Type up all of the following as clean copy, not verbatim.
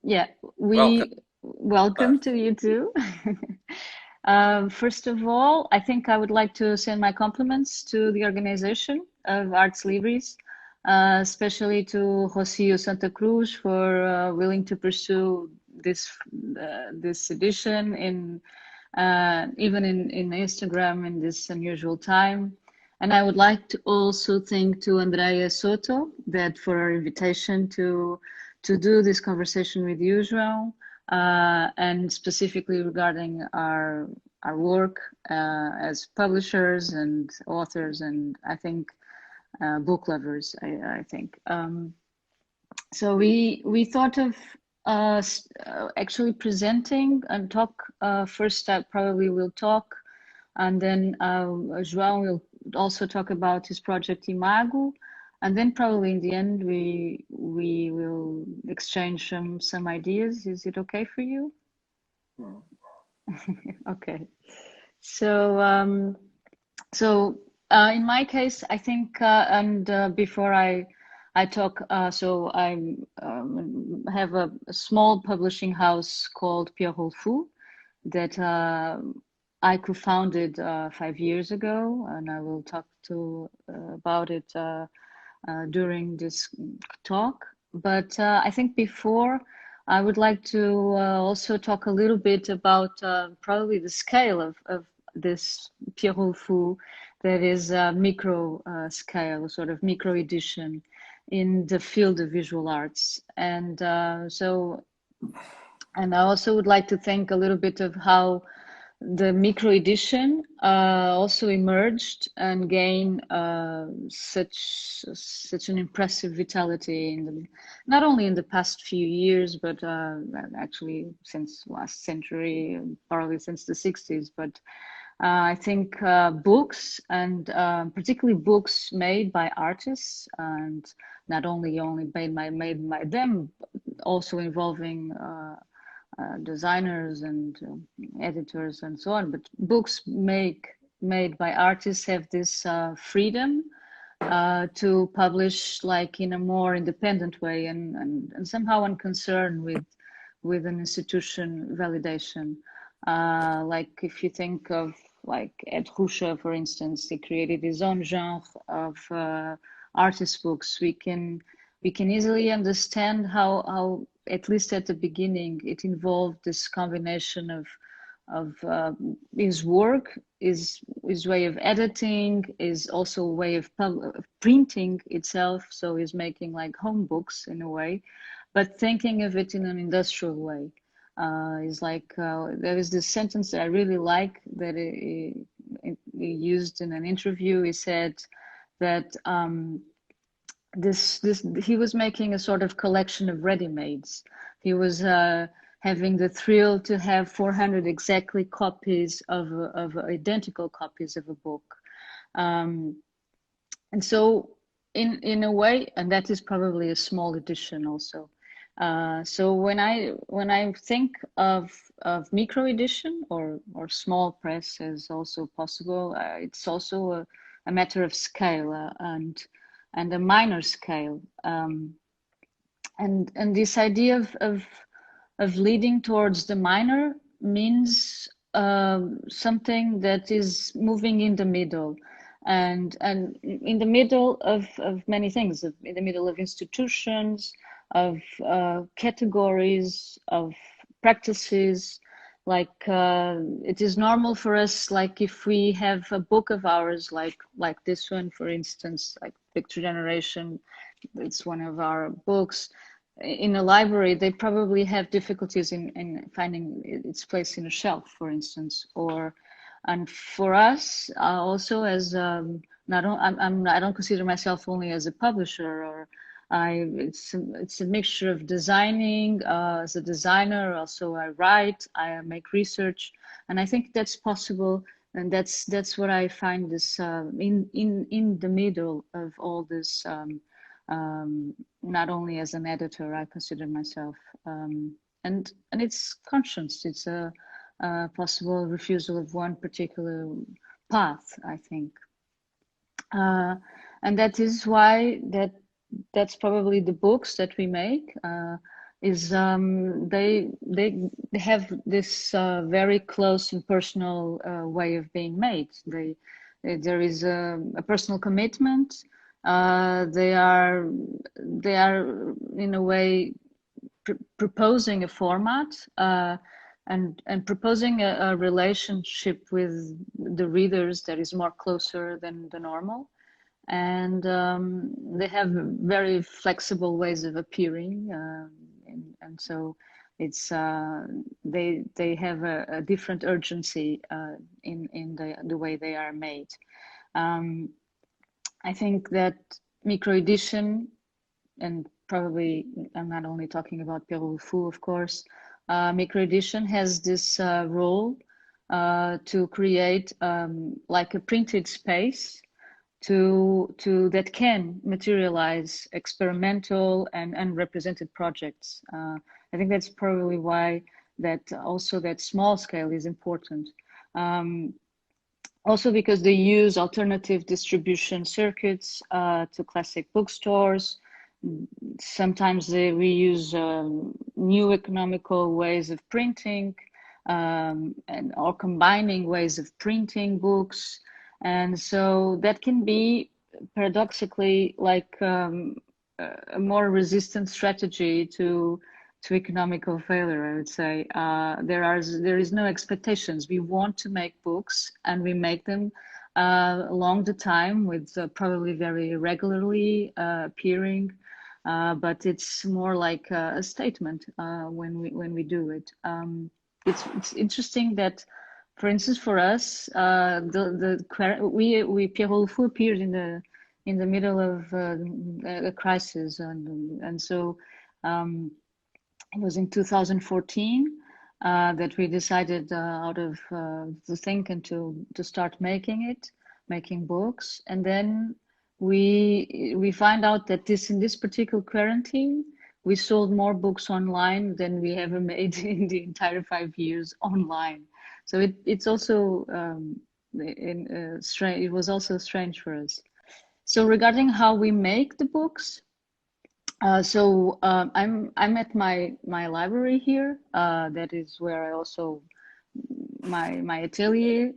Yeah, Welcome. welcome to you too. First of all, I think I would like to send my compliments to the organization of ArtsLibris, especially to Rocio Santa Cruz for willing to pursue this edition in even in Instagram in this unusual time. And I would like to also thank to Andrea Soto that for our invitation to do this conversation with you, João, and specifically regarding our work as publishers and authors, and I think book lovers. I think so. We thought of actually presenting and talk. First, I probably will talk, and then João will also talk about his project Imago, and then probably in the end we will exchange some ideas. Is it okay for you? Okay. So in my case, I think and before I talk, so I have a small publishing house called Pierrot Fou that I co-founded 5 years ago, and I will talk to about it during this talk. But I think before, I would like to also talk a little bit about probably the scale of this Pierrot Fou that is micro scale, sort of micro edition in the field of visual arts. And and I also would like to think a little bit of how the micro edition also emerged and gained such an impressive vitality in not only in the past few years, but actually since last century, probably since the 60s. But I think books and particularly books made by artists and not only made by them, also involving designers and editors and so on. But books made by artists have this freedom to publish like in a more independent way and somehow unconcerned with an institution validation. Like if you think of like Ed Ruscha, for instance, he created his own genre of artist books. We can easily understand how at least at the beginning it involved this combination of his work, his way of editing, is also a way of printing itself. So he's making like home books in a way, but thinking of it in an industrial way. Is like there is this sentence that I really like that he used in an interview. He said that this he was making a sort of collection of ready-mades. He was having the thrill to have 400 exactly copies of identical copies of a book, and so in a way, and that is probably a small edition also. So when I think of micro edition or small press as also possible, it's also a matter of scale and a minor scale, and this idea of leading towards the minor means something that is moving in the middle, and in the middle of many things, in the middle of institutions, of categories, of practices. Like it is normal for us, like if we have a book of ours, like this one, for instance, like Picture Generation, it's one of our books. In a library, they probably have difficulties in finding its place in a shelf, for instance, or and for us also as not I don't consider myself only as a publisher or it's a mixture of designing as a designer. Also, I write, I make research, and I think that's possible. And that's what I find this in the middle of all this. Not only as an editor, I consider myself, and it's conscience. It's a possible refusal of one particular path, I think, and that is why that's probably the books that we make. is they have this very close and personal way of being made. There is a personal commitment. They are in a way proposing a format and proposing a relationship with the readers that is more closer than the normal. And they have very flexible ways of appearing, and so it's they have a different urgency in the way they are made. I think that micro edition, and probably I'm not only talking about Pierrot Le Fou, of course, micro edition has this role to create like a printed space that can materialize experimental and unrepresented projects. I think that's probably why that small scale is important. Also because they use alternative distribution circuits to classic bookstores. Sometimes we use new economical ways of printing or combining ways of printing books. And so that can be paradoxically like a more resistant strategy to economical failure, I would say. There is no expectations. We want to make books, and we make them along the time with probably very regularly appearing, but it's more like a statement when we do it. It's interesting that, for instance, for us, we Pierrot Le Fou appeared in the middle of a crisis, and so it was in 2014 that we decided out of to think and to start making books, and then we find out that in this particular quarantine we sold more books online than we ever made in the entire 5 years online. So it's also strange. It was also strange for us. So regarding how we make the books, I'm at my library here. That is where I also my atelier,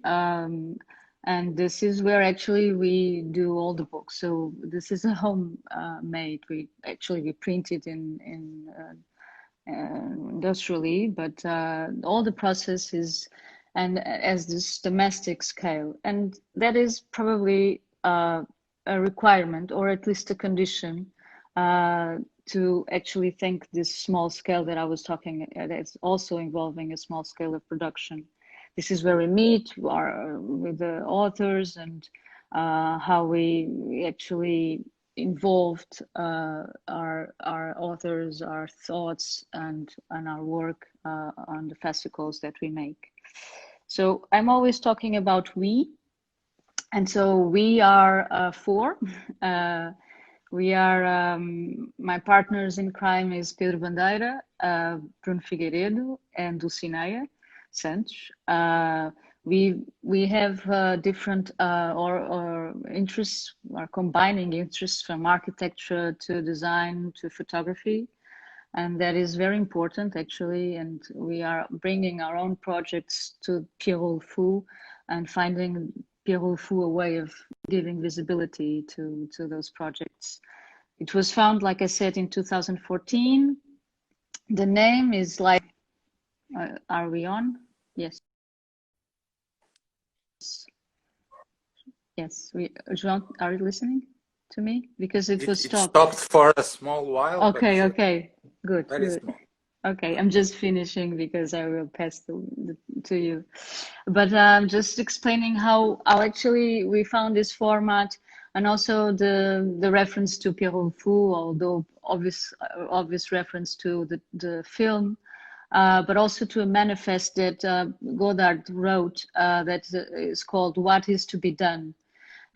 and this is where actually we do all the books. So this is a home made. We print it in industrially, but all the process is and as this domestic scale, and that is probably a requirement, or at least a condition, to actually think this small scale that I was talking. That's also involving a small scale of production. This is where we meet with the authors, and how we actually involved our authors, our thoughts, and our work on the fascicles that we make. So I'm always talking about we, and so we are four. We are my partners in crime is Pedro Bandeira, João Figueira, and Dulcinea Santos. We have different or interests, or combining interests from architecture to design to photography, and that is very important actually. And we are bringing our own projects to Pierrot Le Fou and finding Pierrot Le Fou a way of giving visibility to those projects. It was found, like I said, in 2014. The name is like, are we on? Yes. Yes, João, are you listening to me? Because it was stopped. It stopped for a small while. Okay, okay, good. Very small. Okay, I'm just finishing because I will pass to you. But I'm just explaining how actually we found this format, and also the reference to Pierrot Le Fou, although obvious reference to the film, but also to a manifest that Godard wrote that is called "What Is to Be Done."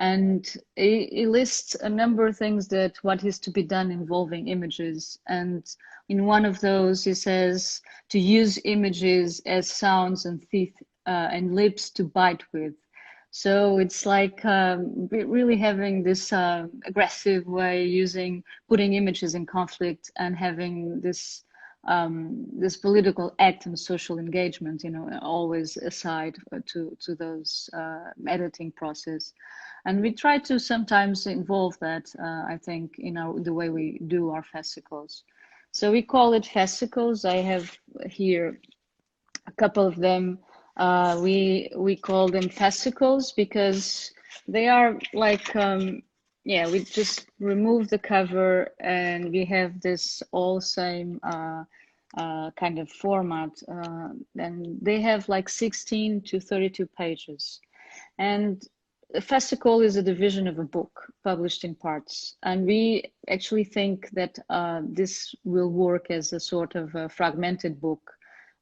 And he lists a number of things that what is to be done involving images. And in one of those, he says to use images as sounds and teeth and lips to bite with. So it's like really having this aggressive way, putting images in conflict, and having this this political act and social engagement, you know, always aside to those editing process. And we try to sometimes involve that, I think, in the way we do our fascicles. So we call it fascicles. I have here a couple of them. We call them fascicles because they are like, yeah, we just remove the cover and we have this all same kind of format. And they have like 16 to 32 pages. And a fascicle is a division of a book published in parts. And we actually think that this will work as a sort of a fragmented book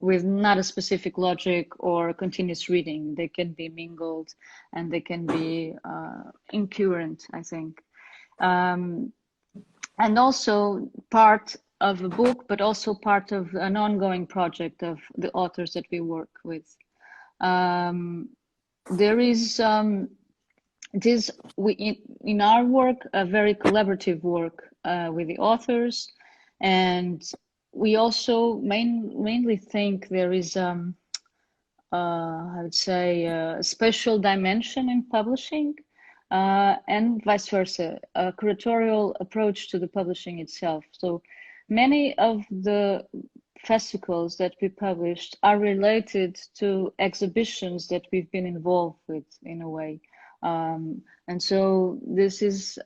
with not a specific logic or continuous reading. They can be mingled and they can be incurrent, I think. And also part of a book, but also part of an ongoing project of the authors that we work with. There is in our work a very collaborative work with the authors, and we also mainly think there is I would say a special dimension in publishing, and vice versa, a curatorial approach to the publishing itself. So many of the fascicles that we published are related to exhibitions that we've been involved with in a way. And so this is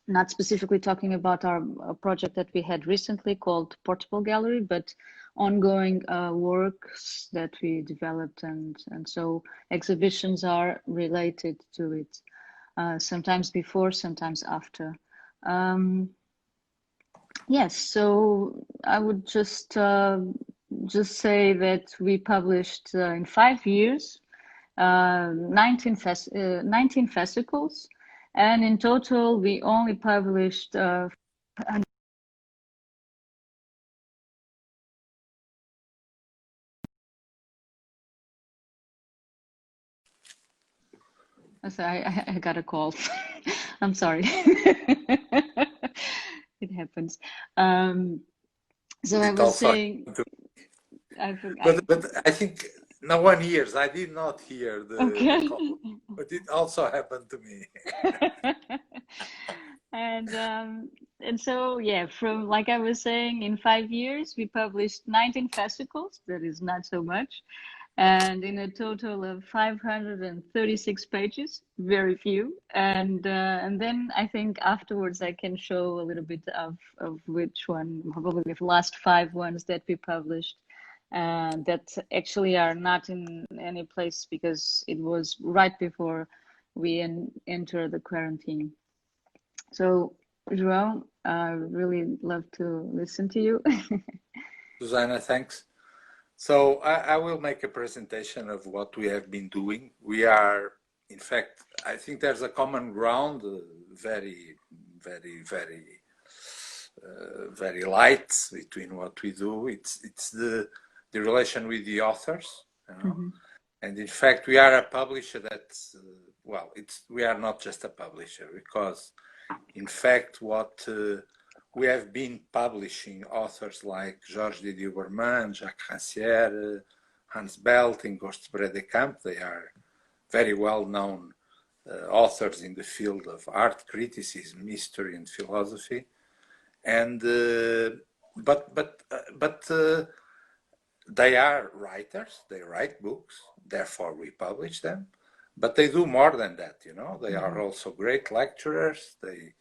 not specifically talking about our project that we had recently called Portable Gallery, but ongoing works that we developed, and so exhibitions are related to it, sometimes before, sometimes after. Yes, so I would just say that we published in 5 years 19 fascicles, and in total we only published I got a call. I'm sorry. It happens. So I was saying, but I think no one hears. I did not hear the call, but it also happened to me. And so yeah, from, like I was saying, in 5 years we published 19 fascicles. That is not so much, and in a total of 536 pages, very few. And then I think afterwards I can show a little bit of which one, probably the last 5 ones that we published, that actually are not in any place because it was right before we enter the quarantine. So, João, I really love to listen to you. Susana, thanks. So I will make a presentation of what we have been doing. We are, in fact, I think there's a common ground, very light between what we do. It's the relation with the authors, you know? Mm-hmm. And in fact, we are a publisher that, well, we are not just a publisher, because in fact, what we have been publishing authors like Georges Didier Bormann, Jacques Rancière, Hans Belting, Ghost Bredekamp. They are very well-known authors in the field of art criticism, history, and philosophy. And but they are writers. They write books. Therefore, we publish them. But they do more than that, you know. They are also great lecturers. They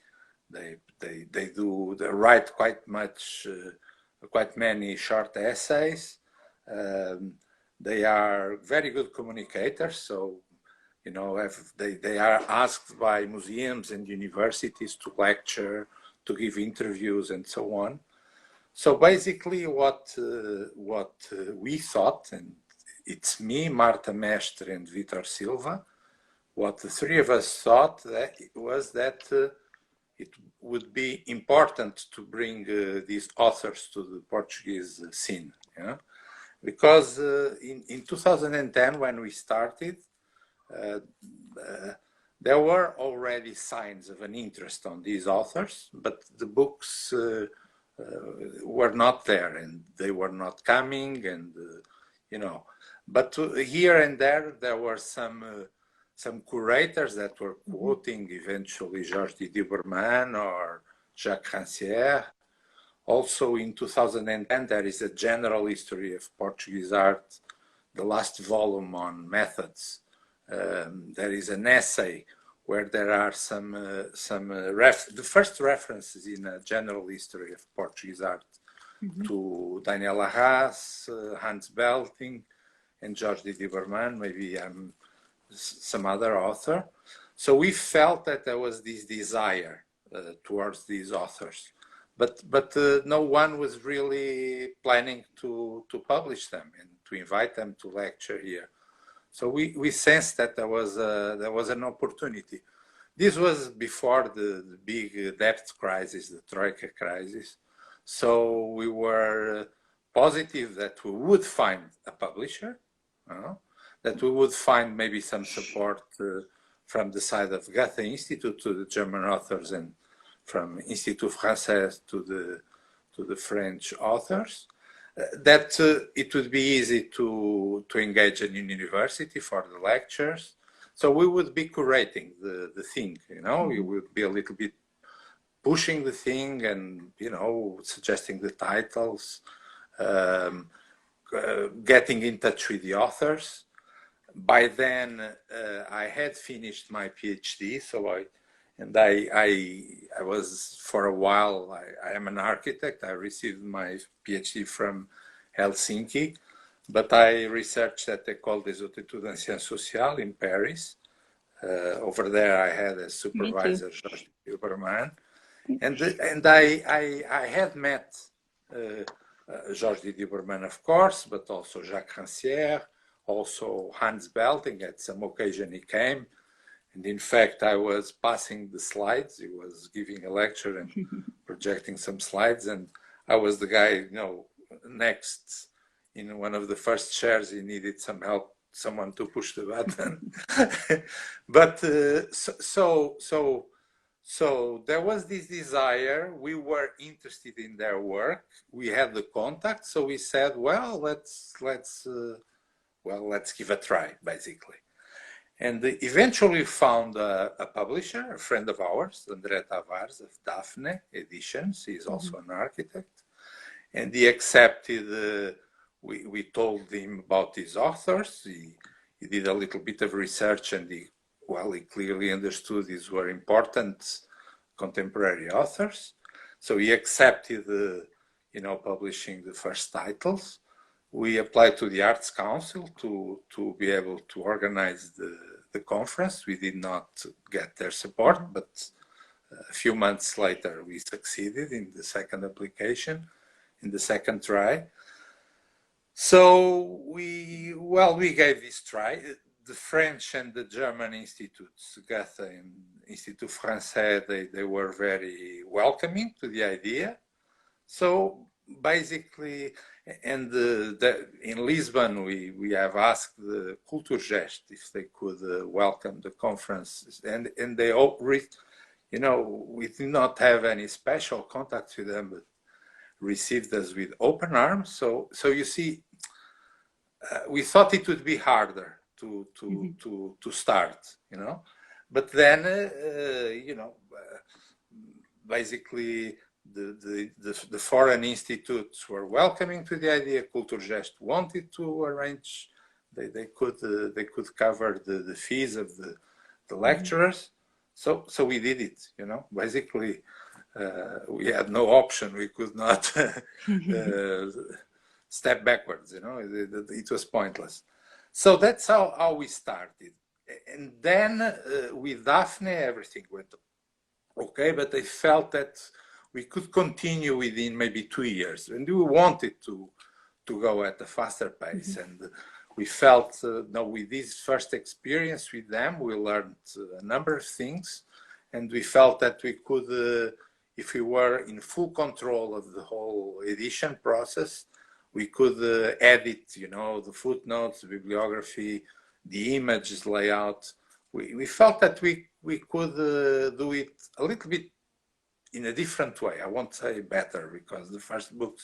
write quite many short essays. They are very good communicators. So, you know, they are asked by museums and universities to lecture, to give interviews, and so on. So basically, what we thought, and it's me, Marta Mestre, and Vitor Silva. What the three of us thought was that it would be important to bring these authors to the Portuguese scene, you know? Because in 2010, when we started, there were already signs of an interest on these authors, but the books were not there, and they were not coming, and you know. But here and there were some curators that were quoting eventually Georges Didier Berman or Jacques Rancière. Also in 2010, there is a general history of Portuguese art, the last volume on methods. There is an essay where there are the first references in a general history of Portuguese art to Daniel Arras, Hans Belting, and Georges Didier Berman, maybe some other author. So we felt that there was this desire towards these authors, but no one was really planning to publish them and to invite them to lecture here. So we sensed that there was an opportunity. This was before the big debt crisis, the Troika crisis. So we were positive that we would find a publisher, that we would find maybe some support from the side of Goethe Institute to the German authors, and from Institut Français to the French authors. That it would be easy to engage a university for the lectures. So we would be curating the thing, you know, we would be a little bit pushing the thing and, you know, suggesting the titles, getting in touch with the authors. By then, I had finished my PhD, so I was, for a while, I am an architect. I received my PhD from Helsinki, but I researched at the École des Hautes Études en Sciences Sociales in Paris. Over there, I had a supervisor, Georges Huberman, and I had met Georges Didier Berman, of course, but also Jacques Rancière, also Hans Belting. At some occasion he came, and in fact I was passing the slides. He was giving a lecture and projecting some slides, and I was the guy, you know, next in one of the first chairs. He needed some help, someone to push the button. But so there was this desire. We were interested in their work. We had the contact, so we said, well, let's give a try, basically. And eventually found a publisher, a friend of ours, André Tavares of Daphne Editions. He's also an architect, and he accepted. We told him about his authors. He did a little bit of research, and he clearly understood these were important contemporary authors. So he accepted, you know, publishing the first titles. We applied to the Arts Council to be able to organize the conference. We did not get their support, but a few months later we succeeded in the second application, in the second try. So we gave this try. The French and the German institutes, Goethe and Institut Français, they were very welcoming to the idea. So basically, and in Lisbon, we have asked the Culturgest if they could welcome the conference, and they all, you know, we did not have any special contact with them, but received us with open arms. So you see, we thought it would be harder to start, you know, but then you know, basically the foreign institutes were welcoming to the idea. Culturgest wanted to arrange; they could cover the fees of the lecturers, so we did it. You know, basically we had no option. We could not step backwards. You know, it was pointless. So that's how we started. And then with Daphne, everything went okay, but I felt that we could continue within maybe 2 years, and we wanted to go at a faster pace. And we felt, no, with this first experience with them, we learned a number of things, and we felt that we could, if we were in full control of the whole edition process, we could edit, you know, the footnotes, the bibliography, the images layout. We felt that we could do it a little bit in a different way. I won't say better because the first books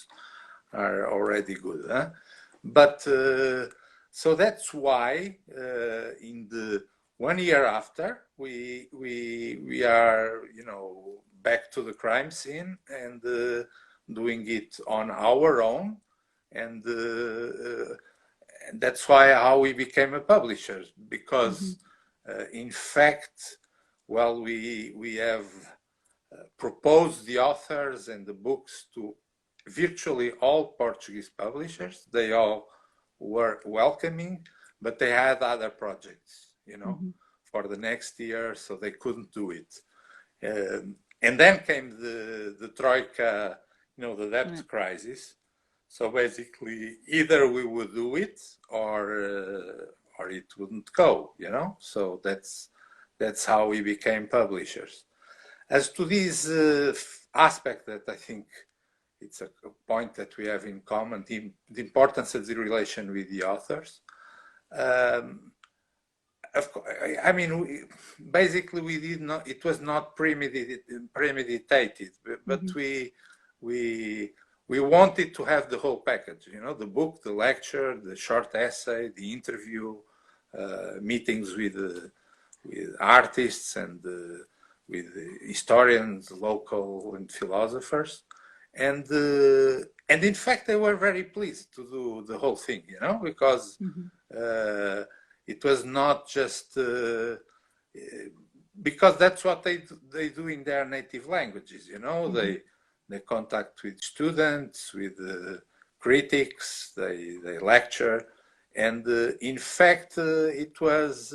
are already good. Huh? But so that's why in the 1 year after we are, you know, back to the crime scene and doing it on our own, and that's why how we became a publisher, because in fact, well, we have proposed the authors and the books to virtually all Portuguese publishers. They all were welcoming, but they had other projects, you know, for the next year, so they couldn't do it. And then came the Troika, you know, the debt crisis. So basically, either we would do it or it wouldn't go, you know. So that's how we became publishers. As to this aspect that I think it's a point that we have in common, the importance of the relation with the authors. Of course, I mean, basically we did not, it was not premeditated, but we wanted to have the whole package, you know, the book, the lecture, the short essay, the interview, meetings with artists and with historians, local and philosophers. And in fact, they were very pleased to do the whole thing, you know, because it was not just because that's what they do in their native languages, you know. They contact with students, with critics, they lecture, and in fact, it was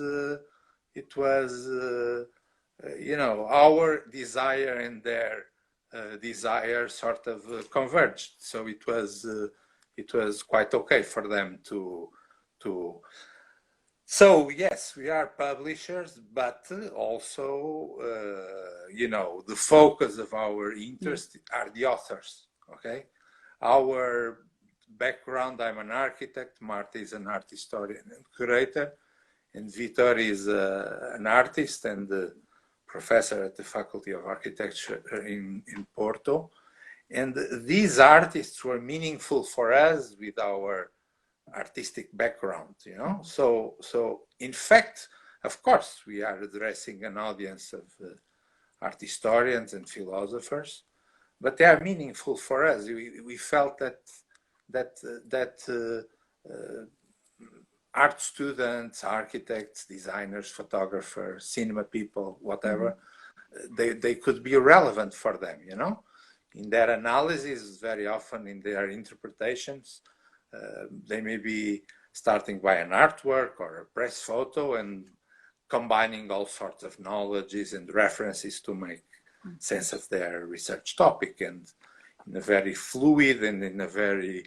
you know, our desire and their desire sort of converged. So it was quite okay for them to. So yes, we are publishers, but also, you know, the focus of our interest are the authors. Okay, our background: I'm an architect, Marta is an art historian and curator, and Vitor is an artist and professor at the Faculty of Architecture in Porto. And these artists were meaningful for us with our artistic background, you know. So in fact, of course, we are addressing an audience of art historians and philosophers, but they are meaningful for us. We felt that art students, architects, designers, photographers, cinema people, whatever, they could be relevant for them, you know, in their analysis, very often in their interpretations. They may be starting by an artwork or a press photo and combining all sorts of knowledges and references to make sense of their research topic, and in a very fluid and in a very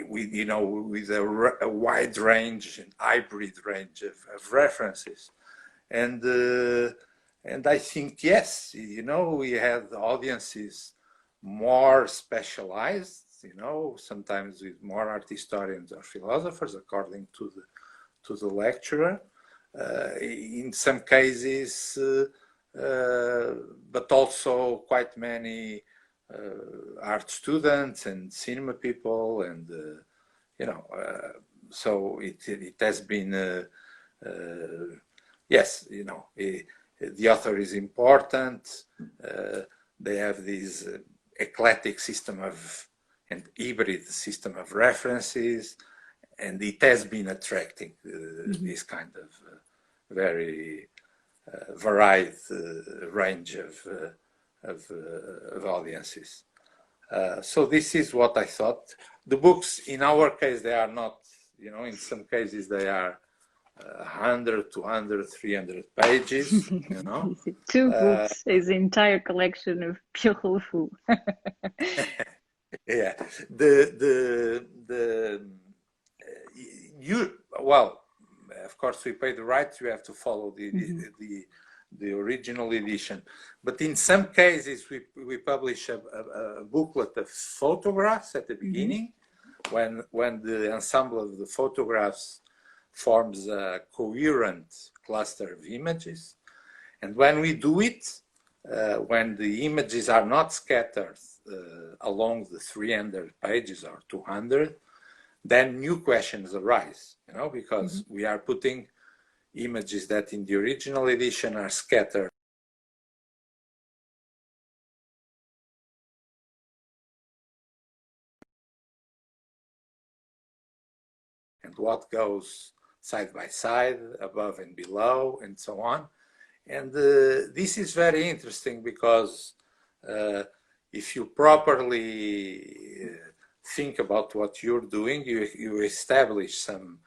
with, you know, with a wide range and hybrid range of references. And I think, yes, you know, we had audiences more specialized, you know, sometimes with more art historians or philosophers, according to the lecturer. In some cases, but also quite many art students and cinema people, and you know, so it has been yes, you know, the author is important. They have this eclectic system of and hybrid system of references, and it has been attracting this kind of very varied range of audiences. So this is what I thought. The books, in our case, they are not, you know, in some cases they are 100, 200, 300 pages, you know. 2 books is the entire collection of Pure Fu. Yeah, well, of course, we pay the rights. You have to follow the original edition, but in some cases we publish a booklet of photographs at the beginning, when the ensemble of the photographs forms a coherent cluster of images, and when we do it, when the images are not scattered along the 300 pages or 200, then new questions arise, because we are putting images that in the original edition are scattered. And what goes side by side, above and below, and so on. And this is very interesting because if you properly think about what you're doing, you establish some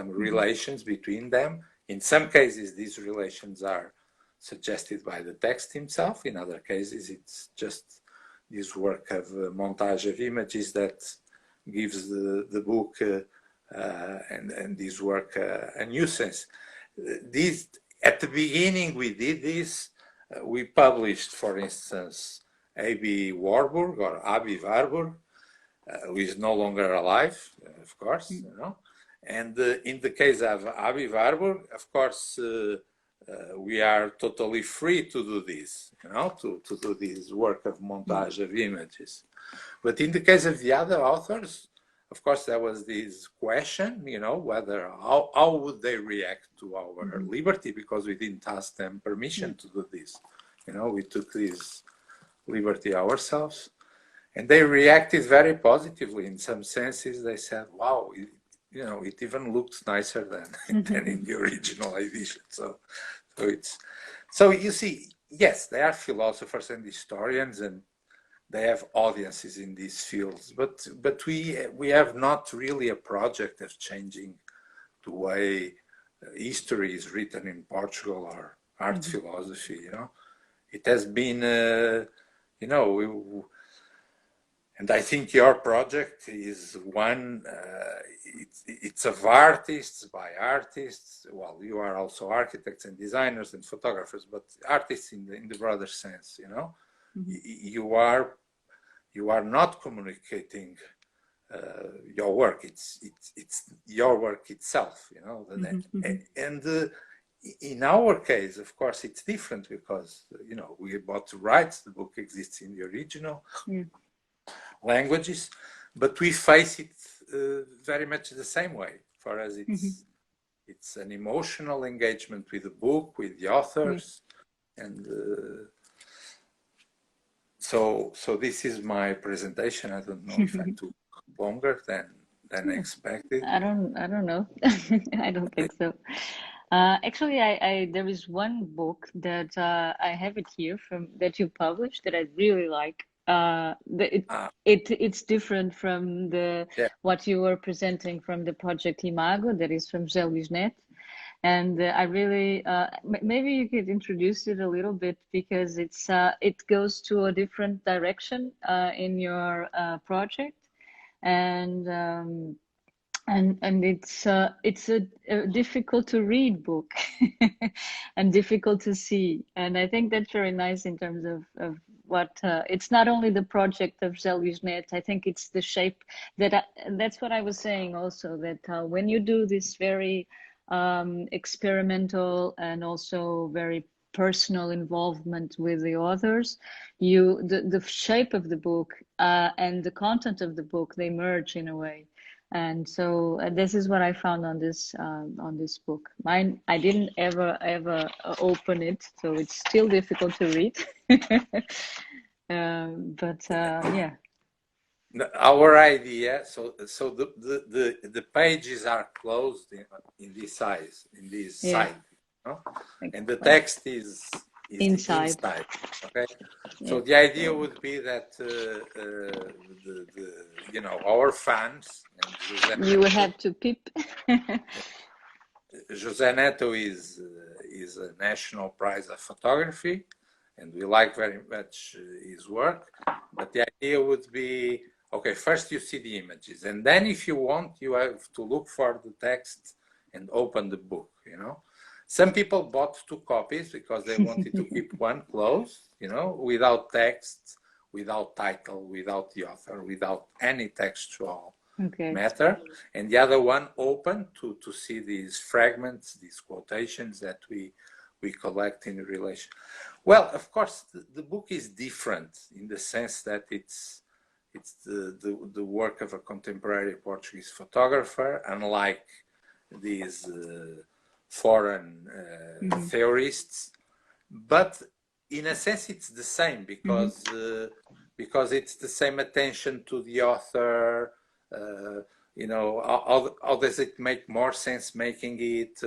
relations between them. In some cases, these relations are suggested by the text himself. In other cases, it's just this work of montage of images that gives the book and this work a new sense. At the beginning, we did this. We published, for instance, Abi Warburg or Abi Warburg, who is no longer alive, of course, And in the case of Abi Warburg, of course, we are totally free to do this, to do this work of montage of images. But in the case of the other authors, of course, there was this question, whether how would they react to our liberty, because we didn't ask them permission to do this. We took this liberty ourselves, and they reacted very positively. In some senses, they said, "Wow, it even looks nicer than in the original edition." So you see, yes, they are philosophers and historians, and they have audiences in these fields, but we have not really a project of changing the way history is written in Portugal or art philosophy. It has been, and I think your project is one. It's of artists by artists. Well, you are also architects and designers and photographers, but artists in the broader sense. You are not communicating your work. It's your work itself, And in our case, of course, it's different because we bought the rights. The book exists in the original languages, but we face it very much the same way. For us, it's an emotional engagement with the book, with the authors, and. So this is my presentation. I don't know if I took longer than expected. I don't know. I don't think so. Actually, there is one book that I have it here that you published that I really like. It's different from what you were presenting from the project Imago, that is from José Luís Neto. And I really, maybe you could introduce it a little bit, because it goes to a different direction in your project, and it's a difficult to read book and difficult to see, and I think that's very nice in terms of what it's not only the project of José Luís Neto. I think it's the shape that's what I was saying also, that when you do this very experimental and also very personal involvement with the authors, the shape of the book and the content of the book, they merge in a way. And so this is what I found on this book. Mine, I didn't ever open it, so it's still difficult to read. Yeah. Our idea, so the pages are closed in this size, in this side, and the text is inside. Okay, so the idea would be that our fans, and you will have to peep. José Neto is a national prize of photography, and we like very much his work. But the idea would be, okay, first you see the images, and then if you want, you have to look for the text and open the book, Some people bought 2 copies because they wanted to keep one closed, without text, without title, without the author, without any textual matter, and the other one open to see these fragments, these quotations that we collect in relation. Well, of course, the book is different in the sense that it's the work of a contemporary Portuguese photographer, unlike these foreign theorists. But in a sense, it's the same because it's the same attention to the author. You know, how does it make more sense making it?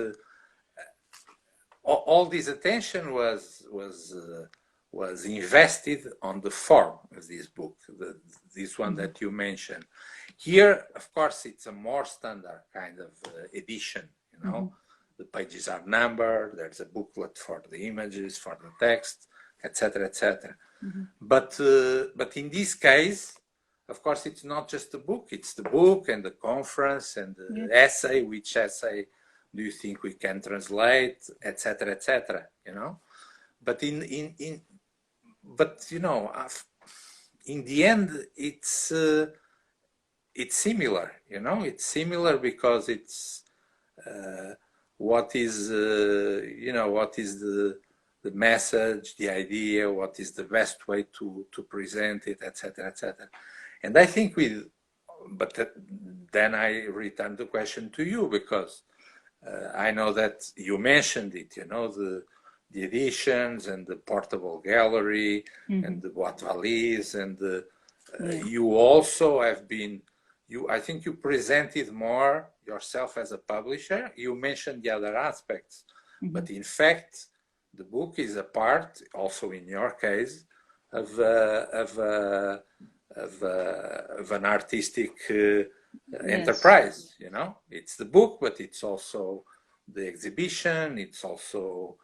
All this attention was invested on the form of this book, this one that you mentioned. Here, of course, it's a more standard kind of edition. You know, the pages are numbered. There's a booklet for the images, for the text, etc., etc. But in this case, of course, it's not just the book. It's the book and the conference and the essay. Which essay do you think we can translate, etc., etc. You know, but but you know, in the end, it's similar. You know, it's similar because it's what is you know, what is the message, the idea, what is the best way to present it, etc., etc. And I think then I return the question to you because I know that you mentioned it, you know, the editions and the portable gallery and the boîte valise and you also have been, I think you presented more yourself as a publisher. You mentioned the other aspects, but in fact, the book is a part, also in your case, of an artistic enterprise. You know, it's the book, but it's also the exhibition. It's also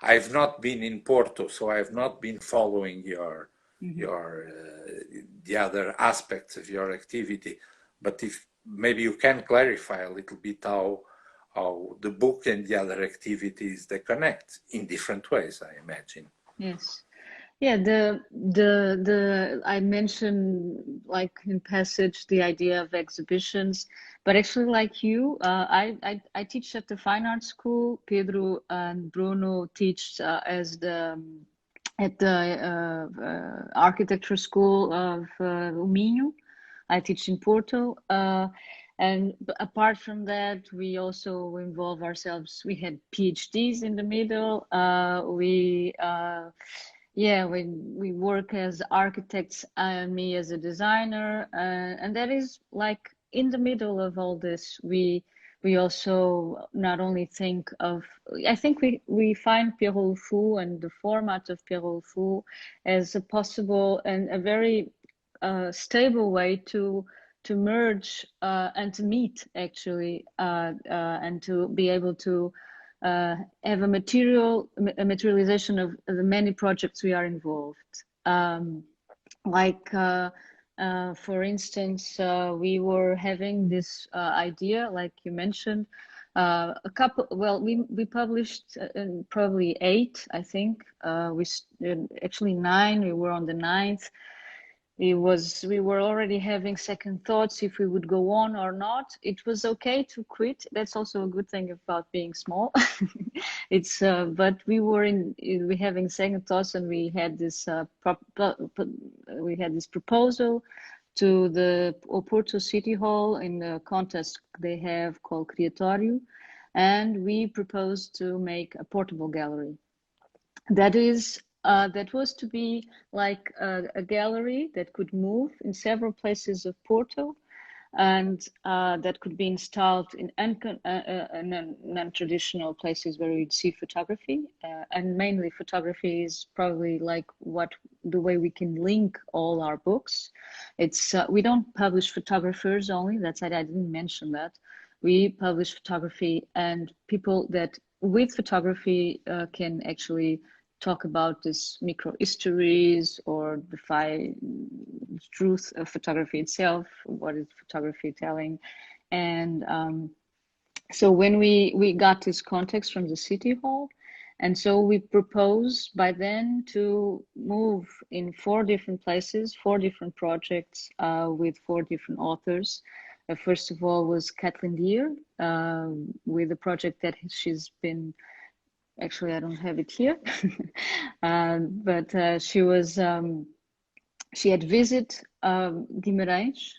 I've not been in Porto, so I've not been following your the other aspects of your activity. But if maybe you can clarify a little bit how the book and the other activities they connect in different ways, I imagine. Yes. Yeah, I mentioned like in passage the idea of exhibitions, but actually like you, I teach at the Fine Arts School. Pedro and Bruno teach at the Architecture School of Minho. I teach in Porto. And apart from that, we also involve ourselves. We had PhDs in the middle. We work as architects, me as a designer, and that is like in the middle of all this. We also not only think of. I think we find Pierrot Le Fou and the format of Pierrot Le Fou as a possible and a very stable way to merge and to meet actually and to be able to have a materialization of the many projects we are involved. For instance, we were having this idea, like you mentioned, a couple. Well, we published probably 8, I think. Actually 9. We were on the 9th. We were already having second thoughts if we would go on or not. It was okay to quit. That's also a good thing about being small. But we were having second thoughts, and we had this proposal to the Porto City Hall in the contest they have called Criatório, and we proposed to make a portable gallery. That was to be like a gallery that could move in several places of Porto, and that could be installed in non-traditional places where you'd see photography, and mainly photography is probably like the way we can link all our books. It's we don't publish photographers only. I didn't mention that. We publish photography, and people that with photography can actually talk about this micro-histories or defy truth of photography itself. What is photography telling? And so when we got this context from the City Hall, and so we proposed by then to move in 4 different places, 4 different projects with 4 different authors. First of all was Kathleen Deere with a project that she's been Actually, I don't have it here, but she had visited Guimarães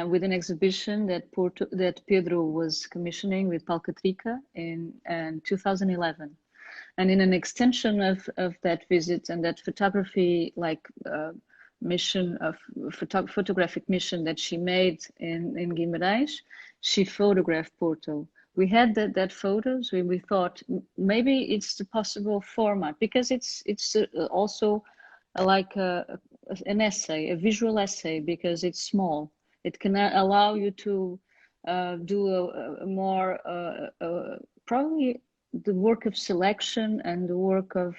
with an exhibition that Pedro was commissioning with Palcatrica in 2011. And in an extension of that visit and that photography, mission of photographic mission that she made in Guimarães, she photographed Porto. We had that photos. We thought maybe it's the possible format, because it's also like an essay, a visual essay, because it's small. It can allow you to do a more probably the work of selection, and the work of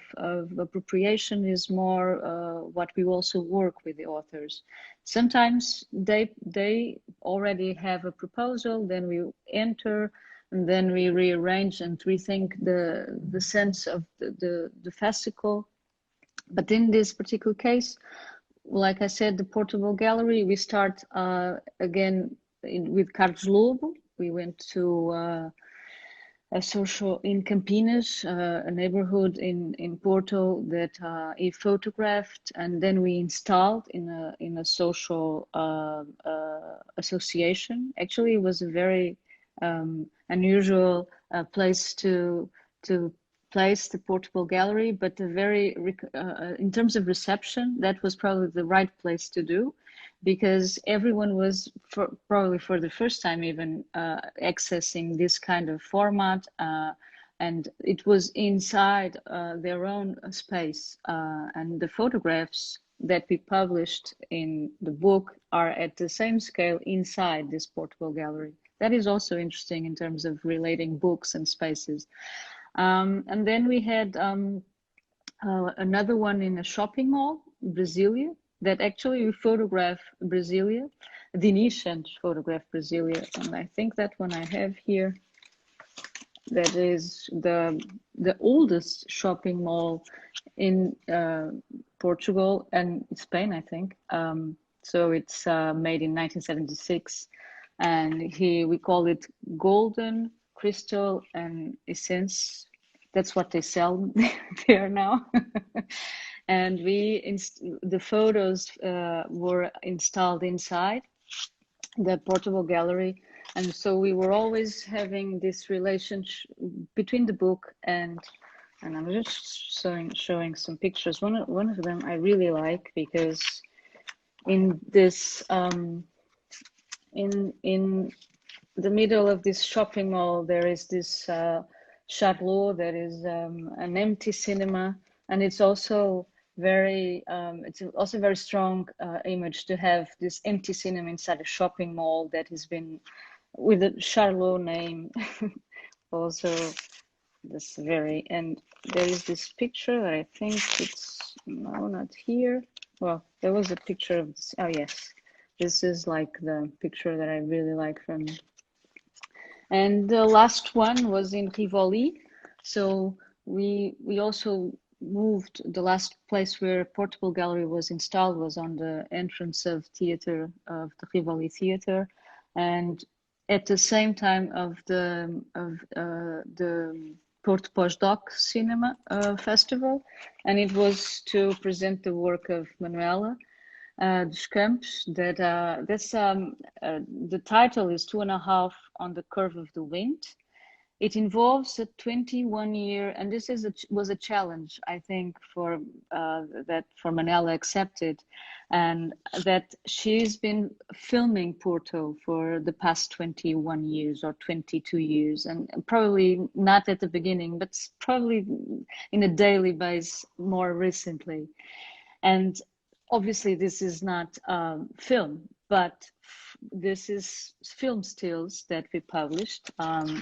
appropriation is more what we also work with the authors. Sometimes they already have a proposal, then we enter, and then we rearrange and rethink the sense of the fascicle. But in this particular case, like I said, the Portable Gallery, we start again with Carlos Lobo. We went to a social in Campinas, a neighborhood in Porto that he photographed, and then we installed in a social association. Actually, it was a very unusual place to place the Portable Gallery, but in terms of reception, that was probably the right place to do, because everyone was probably for the first time even accessing this kind of format, and it was inside their own space, and the photographs that we published in the book are at the same scale inside this Portable Gallery. That is also interesting in terms of relating books and spaces. And then we had another one in a shopping mall, Brasilia, that actually we photographed Brasilia. Diniz photographed Brasilia, and I think that one I have here, that is the oldest shopping mall in Portugal and Spain, I think. So it's made in 1976, and we call it Golden, Crystal, and Essence. That's what they sell there now. And the photos were installed inside the Portable Gallery. And so we were always having this relationship between the book and I'm just showing some pictures. One of them I really like, because in this in the middle of this shopping mall, there is this Charlot that is an empty cinema, and it's also very strong image to have this empty cinema inside a shopping mall that has been with the Charlot name. Also, and there is this picture that I think it's not here. Well, there was a picture of this. Oh yes, this is like the picture that I really like from. And the last one was in Rivoli. So we also moved. The last place where Portable Gallery was installed was on the entrance of the Rivoli Theatre, and at the same time of the Porto Pós-Doc Cinema Festival, and it was to present the work of Manuela dos Campos. The title is 2.5 on the Curve of the Wind. It involves a 21-year, and this was a challenge, I think, for Manuela accepted, and that she's been filming Porto for the past 21 years or 22 years, and probably not at the beginning, but probably in a daily basis more recently. And obviously this is not film, but this is film stills that we published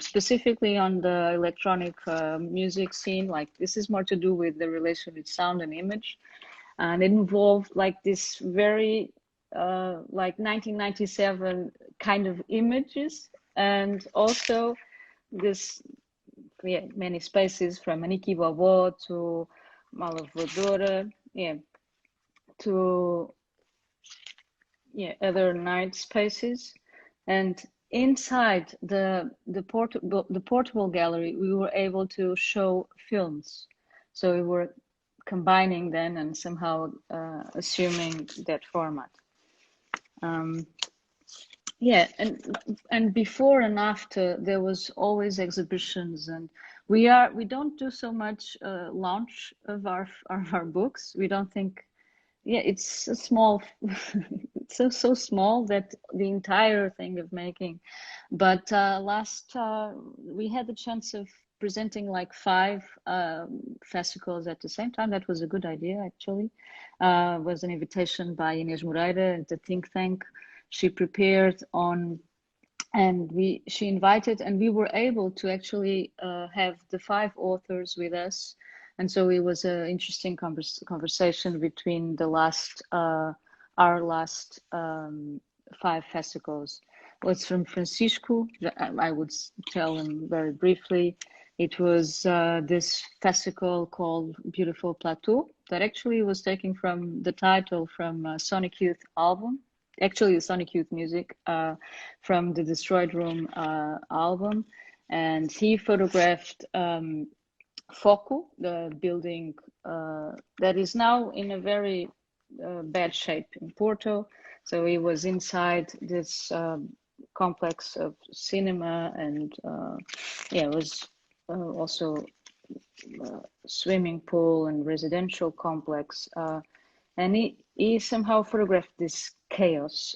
specifically on the electronic music scene. Like, this is more to do with the relation with sound and image, and it involved like this very like 1997 kind of images, and also this many spaces from Aniki Vovó to Mala Voadora, to other night spaces. And inside the portable gallery, we were able to show films. So we were combining then and somehow assuming that format. Yeah, and before and after there was always exhibitions, and we don't do so much launch of our books. We don't think, yeah, it's a small, it's so small that the entire thing of making. But we had the chance of presenting like 5 fascicles at the same time. That was a good idea, actually. Was an invitation by Inês Moreira at the think tank. She prepared on, and she invited, and we were able to actually have the 5 authors with us. And so it was an interesting conversation between the our last 5 fascicles. Was from Francisco. I would tell him very briefly. It was this fascicle called Beautiful Plateau that actually was taken from the title from Sonic Youth album. Actually, the Sonic Youth music from the Destroyed Room album. And he photographed Foco, the building that is now in a very bad shape in Porto. So he was inside this complex of cinema, and yeah, it was also swimming pool and residential complex. And he somehow photographed this chaos.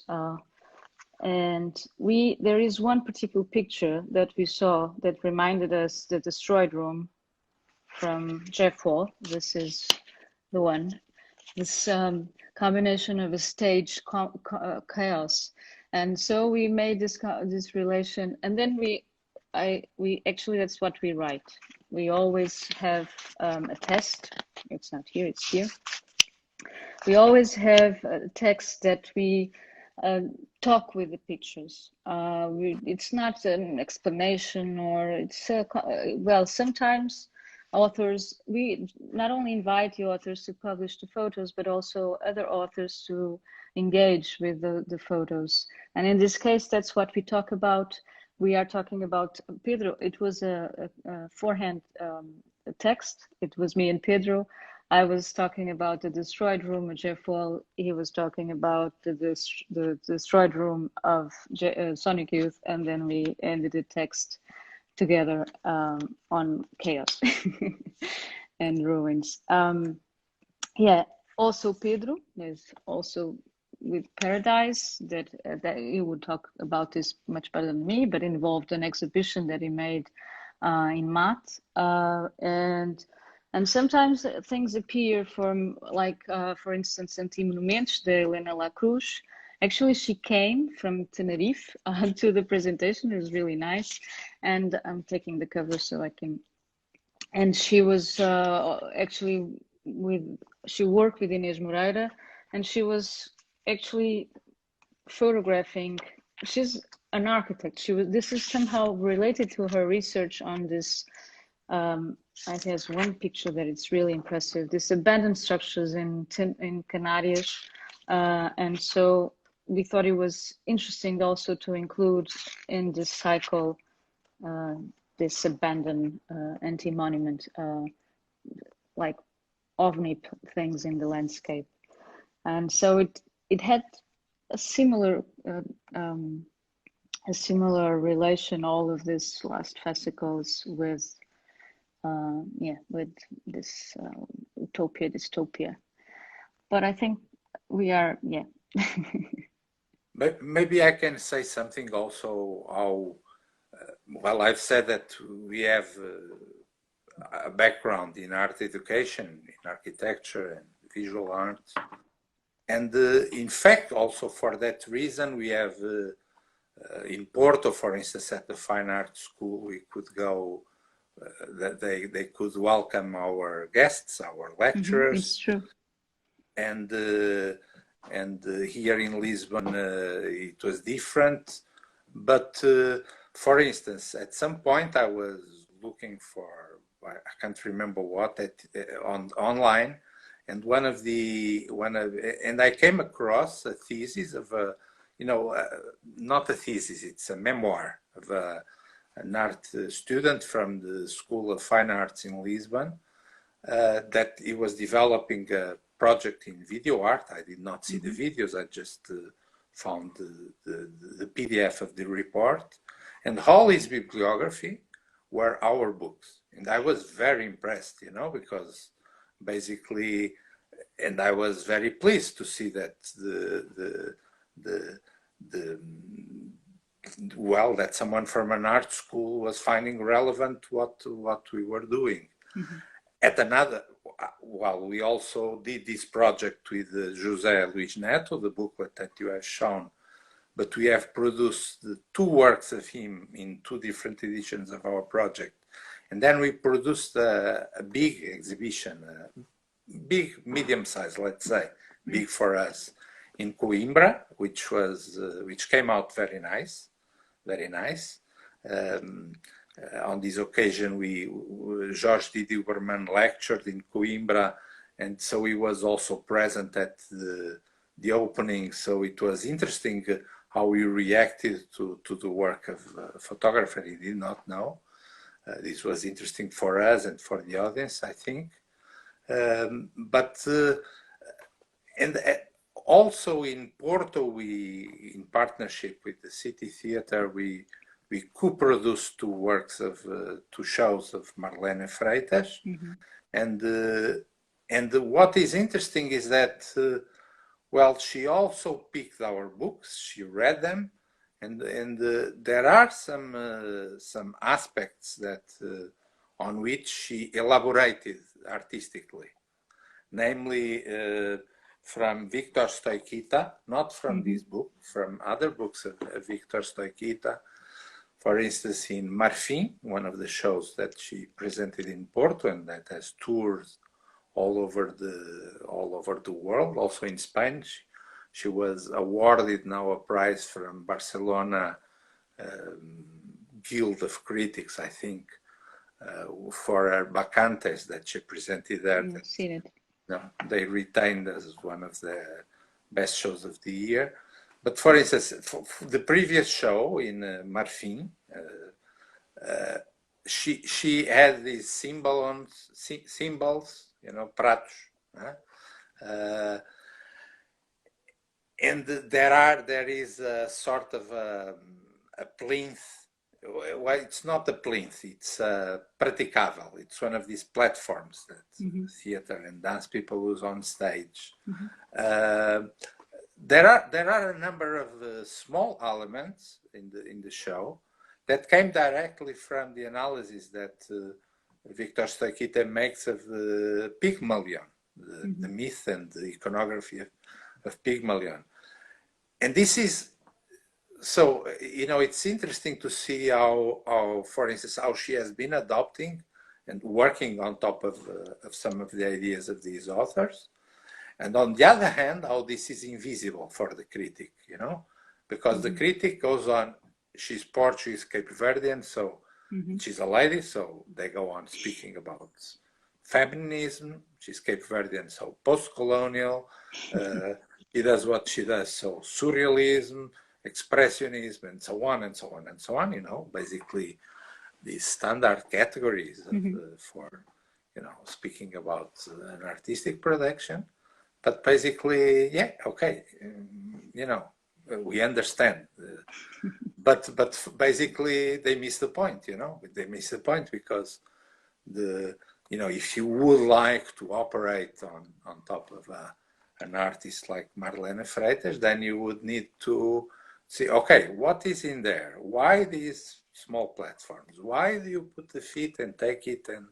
And there is one particular picture that we saw that reminded us the Destroyed Room from Jeff Wall. This is the one. This combination of a stage chaos. And so we made this relation, and then we actually, that's what we write. We always have a test. It's not here, it's here. We always have a text that we talk with the pictures. It's not an explanation, or it's well, sometimes authors, we not only invite the authors to publish the photos, but also other authors to engage with the photos. And in this case, that's what we talk about. We are talking about Pedro. It was a forehand text. It was me and Pedro. I was talking about the Destroyed Room of Jeff Wall. He was talking about the Destroyed Room of Sonic Youth, and then we ended the text together on chaos and ruins. Yeah, also Pedro is also with Paradise, that he would talk about this much better than me, but involved an exhibition that he made in Mat. And sometimes things appear from, like, for instance, Anti-Monumentos, de Helena La Cruz. Actually, she came from Tenerife to the presentation. It was really nice. And I'm taking the cover so I can. And she was actually she worked with Inês Moreira, and she was actually photographing. She's an architect. This is somehow related to her research on this. It has one picture that it's really impressive. This abandoned structures in Canarias. And so we thought it was interesting also to include in this cycle this abandoned anti-monument, like ovni things in the landscape. And so it had a similar relation, all of these last fascicles, with with this utopia, dystopia. But I think we are, yeah. Maybe I can say something also how, well, I've said that we have a background in art education, in architecture and visual art. And in fact, also for that reason, we have in Porto, for instance, at the Fine Art School, we could go, they could welcome our guests, our lecturers. It's true. And here in Lisbon, it was different. But for instance, at some point I was looking for, I can't remember what, online, and and I came across a thesis of a not a thesis, it's a memoir of an art student from the School of Fine Arts in Lisbon, that he was developing a project in video art. I did not see the videos, I just found the PDF of the report. And all his bibliography were our books. And I was very impressed, because basically, and I was very pleased to see that that someone from an art school was finding relevant what we were doing. At another, we also did this project with José Luís Neto, the booklet that you have shown, but we have produced the 2 works of him in 2 different editions of our project. And then we produced a big exhibition, big, medium size, let's say, big for us, in Coimbra, which came out very nice, very nice. On this occasion, Jorge Didi Uberman lectured in Coimbra, and so he was also present at the opening. So it was interesting how he reacted to the work of a photographer he did not know. This was interesting for us and for the audience, I think. Also in Porto, in partnership with the City Theatre, we co-produced 2 works of 2 shows of Marlene Freitas. And what is interesting is that, she also picked our books, she read them, and there are some aspects that on which she elaborated artistically, namely from Victor Stoichita, not from this book, from other books of Victor Stoichita. For instance, in Marfim, one of the shows that she presented in Porto and that has tours all over the world, also in Spain. She was awarded now a prize from Barcelona Guild of Critics, I think, for her Bacantes that she presented there. I've seen it. They retained as one of the best shows of the year. But for instance, for the previous show in Marfim, she had these symbols, pratos, and there is a sort of a plinth. Well, it's not a plinth, it's praticável. It's one of these platforms that theater and dance people use on stage. There are a number of small elements in the show that came directly from the analysis that Victor Stoichita makes of Pygmalion, the myth and the iconography of Pygmalion. And this is, so, it's interesting to see how, for instance, how she has been adopting and working on top of some of the ideas of these authors. And on the other hand, how this is invisible for the critic, because the critic goes on, she's Portuguese, Cape Verdean, so she's a lady, so they go on speaking about feminism. She's Cape Verdean, so post-colonial. She does what she does, so surrealism, expressionism, and so on and so on and so on. Basically these standard categories for speaking about an artistic production. But basically, yeah, okay, we understand. But basically, they miss the point. They miss the point because if you would like to operate on top of an artist like Marlene Freitas, then you would need to see, okay, what is in there? Why these small platforms? Why do you put the feet and take it? And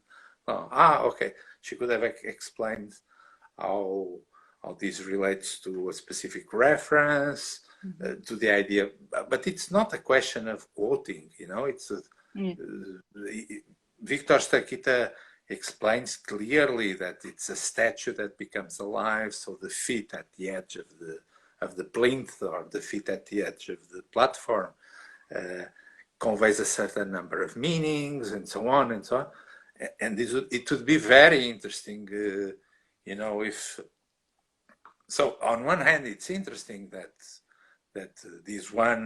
okay, she could have explained how this relates to a specific reference, to the idea, but it's not a question of quoting, it's Victor Stoichita explains clearly that it's a statue that becomes alive, so the feet at the edge of the plinth or the feet at the edge of the platform conveys a certain number of meanings and so on and so on. And it would be very interesting, if... So on one hand, it's interesting that that this one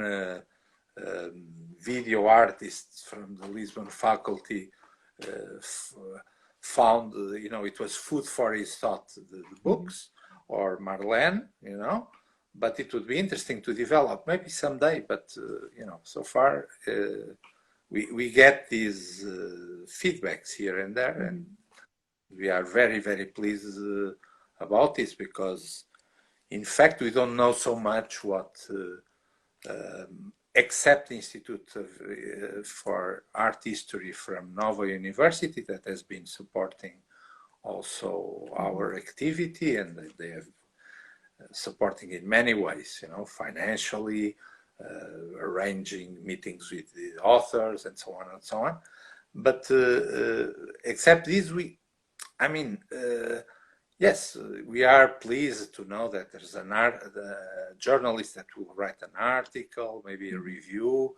video artist from the Lisbon faculty found, you know, it was food for his thought, the books, or Marlene, you know, but it would be interesting to develop maybe someday, but, you know, so far we get these feedbacks here and there, and we are very, very pleased about this, because in fact, we don't know so much what, except the Institute for Art History from Nova University, that has been supporting also our activity, and they have supporting in many ways, you know, financially, arranging meetings with the authors, and so on and so on. But except this, I mean, yes, we are pleased to know that there's a journalist that will write an article, maybe a review,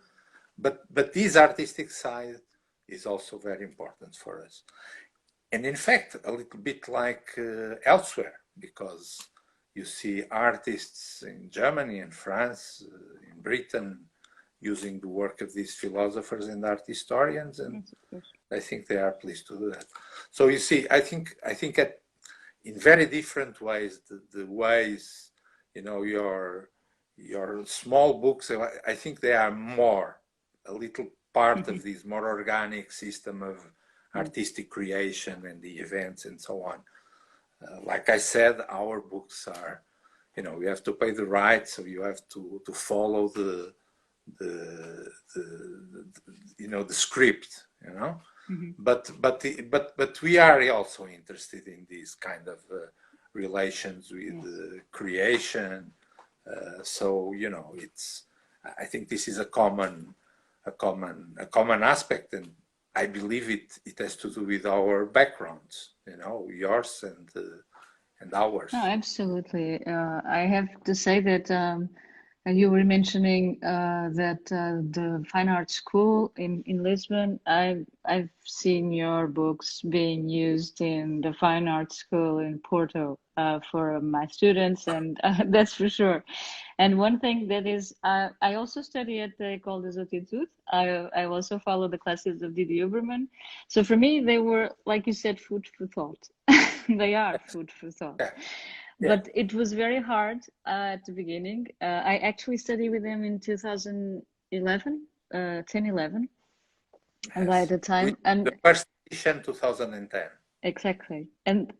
but this artistic side is also very important for us. And in fact, a little bit like elsewhere, because you see artists in Germany and France, in Britain, using the work of these philosophers and art historians, and I think they are pleased to do that. So you see, I think in very different ways, the ways, you know, your small books, I think they are a little part of this more organic system of artistic creation and the events and so on. Like I said, our books are, you know, you have to pay the rights, so you have to follow the you know, the script, you know. But we are also interested in these kind of relations with creation. So, you know, I think this is a common aspect, and I believe it has to do with our backgrounds, you know, yours and ours. No, absolutely. I have to say that you were mentioning that the Fine Arts School in Lisbon, I've seen your books being used in the Fine Arts School in Porto for my students, and that's for sure. And one thing that is, I also study at the École des Hautes Études. I also follow the classes of Didier Huberman. So for me, they were, like you said, food for thought. They are food for thought. But it was very hard at the beginning. I actually studied with them in 2011, 10-11. And by the time, and the first edition 2010. Exactly. And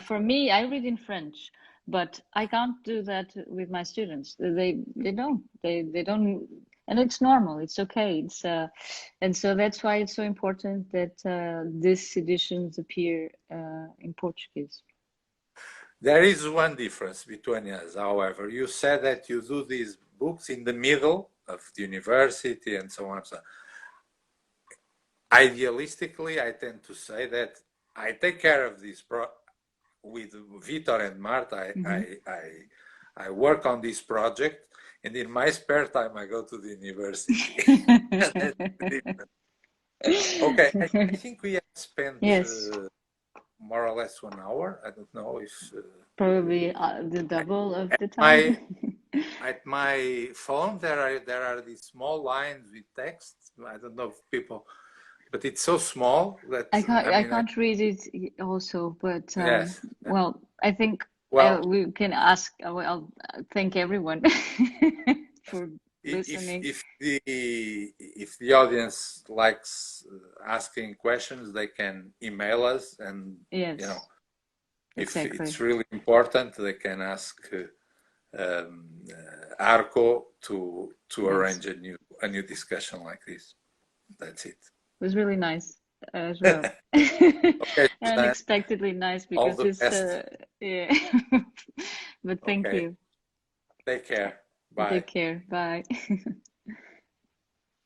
for me, I read in French, but I can't do that with my students. They don't, and it's normal. It's okay. It's and so that's why it's so important that these editions appear in Portuguese. There is one difference between us, however. You said that you do these books in the middle of the university and so on. So idealistically, I tend to say that I take care of this with Vitor and Marta. I work on this project, and in my spare time, I go to the university. Okay, I think we have spent more or less 1 hour. I don't know if probably the double of the time. At my phone, there are these small lines with text. I don't know if people, but it's so small that I can't read it also. But yes. Well, I think we can ask. I'll thank everyone for listening. If the audience likes asking questions, they can email us, and you know, if it's really important, they can ask ARCO to arrange a new discussion like this. That's it. It was really nice as well. Unexpectedly nice, because it's but thank you. Take care. Bye. Take care. Bye.